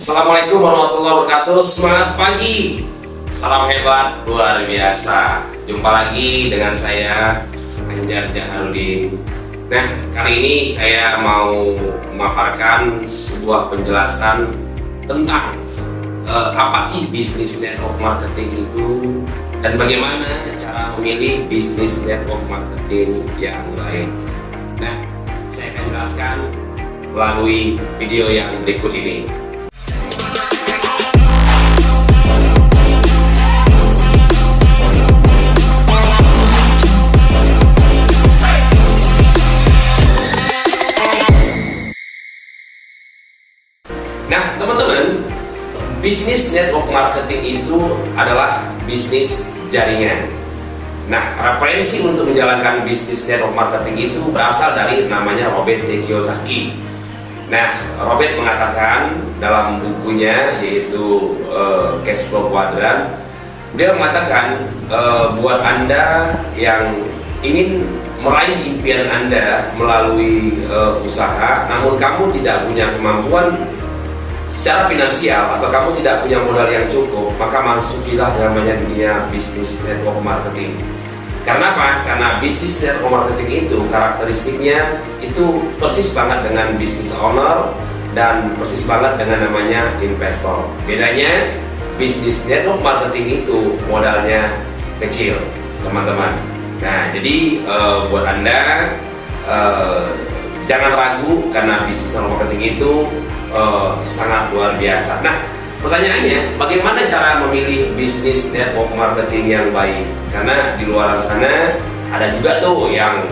Assalamualaikum warahmatullahi wabarakatuh. Semangat pagi, salam hebat luar biasa. Jumpa lagi dengan saya Anjar Jaharudin. Nah, kali ini saya mau memaparkan sebuah penjelasan tentang apa sih bisnis network marketing itu dan bagaimana cara memilih bisnis network marketing yang baik. Nah, saya akan jelaskan melalui video yang berikut ini. Nah, teman-teman, bisnis network marketing itu adalah bisnis jaringan. Nah, referensi untuk menjalankan bisnis network marketing itu berasal dari namanya Robert T. Kiyosaki. Nah, Robert mengatakan dalam bukunya yaitu Cash Flow Quadrant, dia mengatakan buat Anda yang ingin meraih impian Anda melalui usaha, namun kamu tidak punya kemampuan secara finansial atau kamu tidak punya modal yang cukup, maka masukilah namanya dunia bisnis network marketing. Karena apa? Karena bisnis network marketing itu karakteristiknya itu persis banget dengan bisnis owner dan persis banget dengan namanya investor. Bedanya bisnis network marketing itu modalnya kecil, teman-teman. Nah, jadi buat Anda jangan ragu karena bisnis network marketing itu sangat luar biasa. Nah, pertanyaannya, bagaimana cara memilih bisnis network marketing yang baik? Karena di luar sana ada juga tuh yang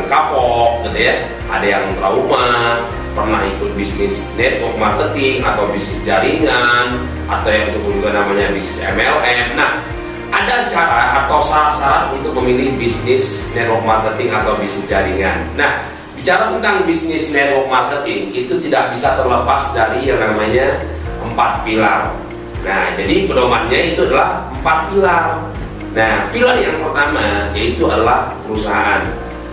kapok, gitu ya. Ada yang trauma, pernah ikut bisnis network marketing atau bisnis jaringan atau yang disebut juga namanya bisnis MLM. Nah, ada cara atau syarat-syarat untuk memilih bisnis network marketing atau bisnis jaringan. Nah, bicara tentang bisnis network marketing itu tidak bisa terlepas dari yang namanya 4 pilar. Nah, jadi pedomannya itu adalah 4 pilar. Nah, pilar yang pertama yaitu adalah perusahaan.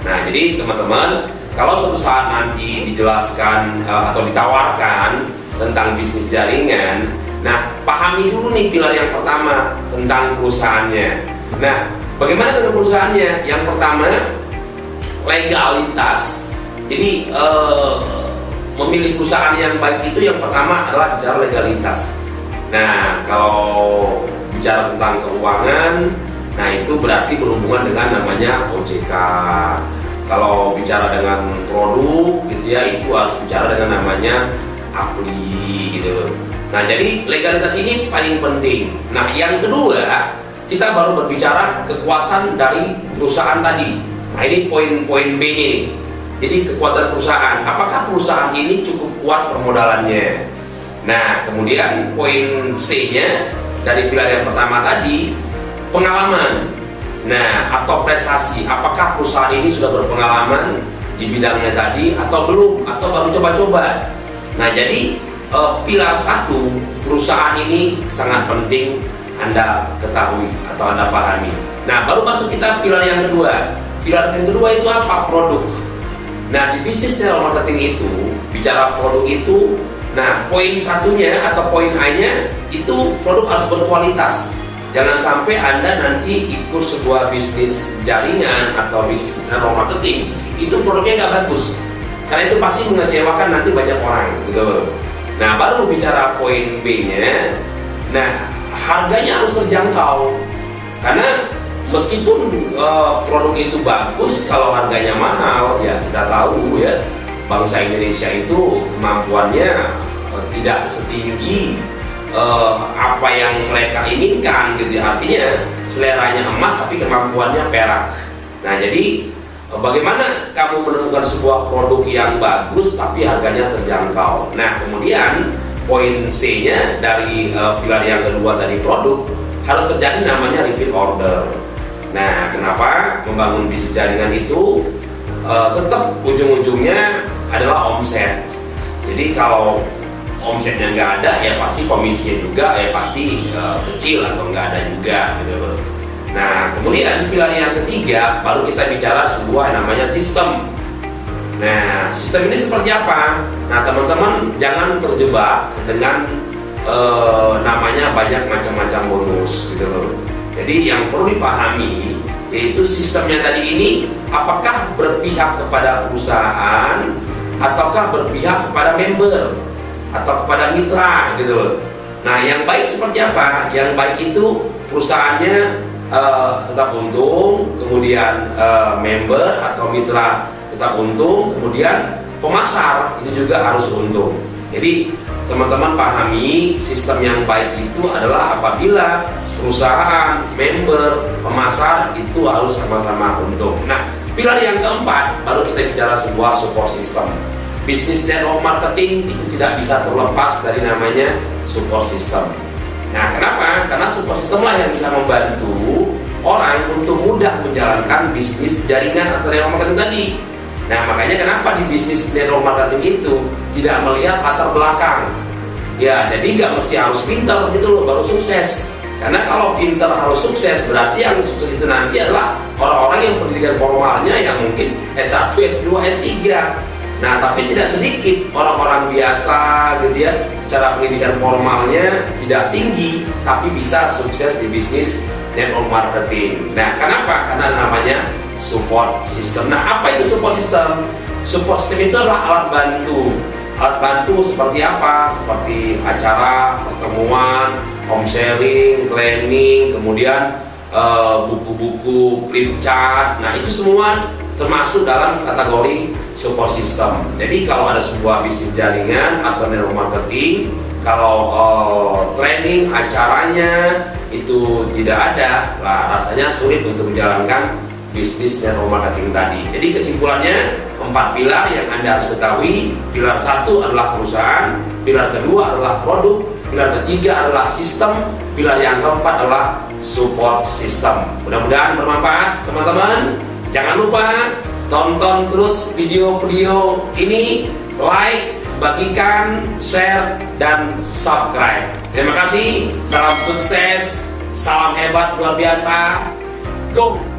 Nah, jadi teman-teman, kalau suatu saat nanti dijelaskan atau ditawarkan tentang bisnis jaringan, nah, pahami dulu nih pilar yang pertama tentang perusahaannya. Nah, bagaimana dengan perusahaannya? Yang pertama, legalitas. Jadi memilih perusahaan yang baik itu yang pertama adalah bicara legalitas. Nah, kalau bicara tentang keuangan, nah itu berarti berhubungan dengan namanya OJK. Kalau bicara dengan produk gitu ya, itu harus bicara dengan namanya APLI gitu loh. Nah, jadi legalitas ini paling penting. Nah, yang kedua, kita baru berbicara kekuatan dari perusahaan tadi. Nah, ini poin-poin B nih. Jadi kekuatan perusahaan, apakah perusahaan ini cukup kuat permodalannya? Nah, kemudian poin C-nya dari pilar yang pertama tadi, pengalaman. Nah, atau prestasi, apakah perusahaan ini sudah berpengalaman di bidangnya tadi atau belum, atau baru coba-coba. Nah, jadi pilar 1, perusahaan ini sangat penting Anda ketahui atau Anda pahami. Nah, baru masuk kita pilar yang kedua. Pilar yang kedua itu apa? Produk. Nah, di bisnis network marketing itu, bicara produk itu, nah poin satunya atau poin A-nya itu produk harus berkualitas. Jangan sampai Anda nanti ikut sebuah bisnis jaringan atau bisnis network marketing, itu produknya nggak bagus. Karena itu pasti mengecewakan nanti banyak orang, gitu. Nah, baru bicara poin B-nya, nah harganya harus terjangkau. Karena meskipun produk itu bagus, kalau harganya mahal, ya kita tahu ya, bangsa Indonesia itu kemampuannya tidak setinggi apa yang mereka inginkan gitu. Artinya seleranya emas tapi kemampuannya perak. Nah, jadi bagaimana kamu menemukan sebuah produk yang bagus tapi harganya terjangkau? Nah, kemudian poin C-nya dari pilar yang kedua tadi, produk, harus terjadi namanya repeat order. Nah, kenapa membangun bisnis jaringan itu tetap ujung-ujungnya adalah omset. Jadi kalau omsetnya nggak ada, ya pasti komisinya juga ya pasti kecil atau nggak ada juga gitu. Nah, kemudian pilar yang ketiga baru kita bicara sebuah namanya sistem. Nah, sistem ini seperti apa? Nah, teman-teman jangan terjebak dengan namanya banyak macam-macam bonus gitu loh. Jadi yang perlu dipahami yaitu sistemnya tadi ini apakah berpihak kepada perusahaan ataukah berpihak kepada member atau kepada mitra gitu loh. Nah, yang baik seperti apa? Yang baik itu perusahaannya tetap untung, kemudian member atau mitra tetap untung, kemudian pemasar itu juga harus untung. Jadi teman-teman pahami sistem yang baik itu adalah apabila perusahaan, member, pemasar itu harus sama-sama untung. Nah, pilar yang keempat baru kita bicara sebuah support system. Bisnis network marketing itu tidak bisa terlepas dari namanya support system. Nah, kenapa? Karena support system lah yang bisa membantu orang untuk mudah menjalankan bisnis jaringan atau network marketing tadi. Nah, makanya kenapa di bisnis network marketing itu tidak melihat latar belakang. Ya, jadi nggak mesti harus pintar gitu loh baru sukses. Karena kalau pintar harus sukses, berarti yang sukses itu nanti adalah orang-orang yang pendidikan formalnya yang mungkin S1, S2, S3. Nah, tapi tidak sedikit orang-orang biasa gitu ya, secara pendidikan formalnya tidak tinggi, tapi bisa sukses di bisnis network marketing. Nah, kenapa? Karena namanya support system. Nah, apa itu support system? Support system itu adalah alat bantu. Alat bantu seperti apa? Seperti acara, pertemuan, home sharing, training, kemudian buku-buku, flip chart. Nah, itu semua termasuk dalam kategori support system. Jadi kalau ada sebuah bisnis jaringan atau network marketing, kalau training acaranya itu tidak ada, lah rasanya sulit untuk menjalankan bisnis network marketing tadi. Jadi kesimpulannya 4 pilar yang Anda harus ketahui. Pilar 1 adalah perusahaan, pilar kedua adalah produk, pilar ketiga adalah sistem, pilar yang keempat adalah support system. Mudah-mudahan bermanfaat teman-teman. Jangan lupa tonton terus video-video ini, like, bagikan, share, dan subscribe. Terima kasih, salam sukses, salam hebat luar biasa, go!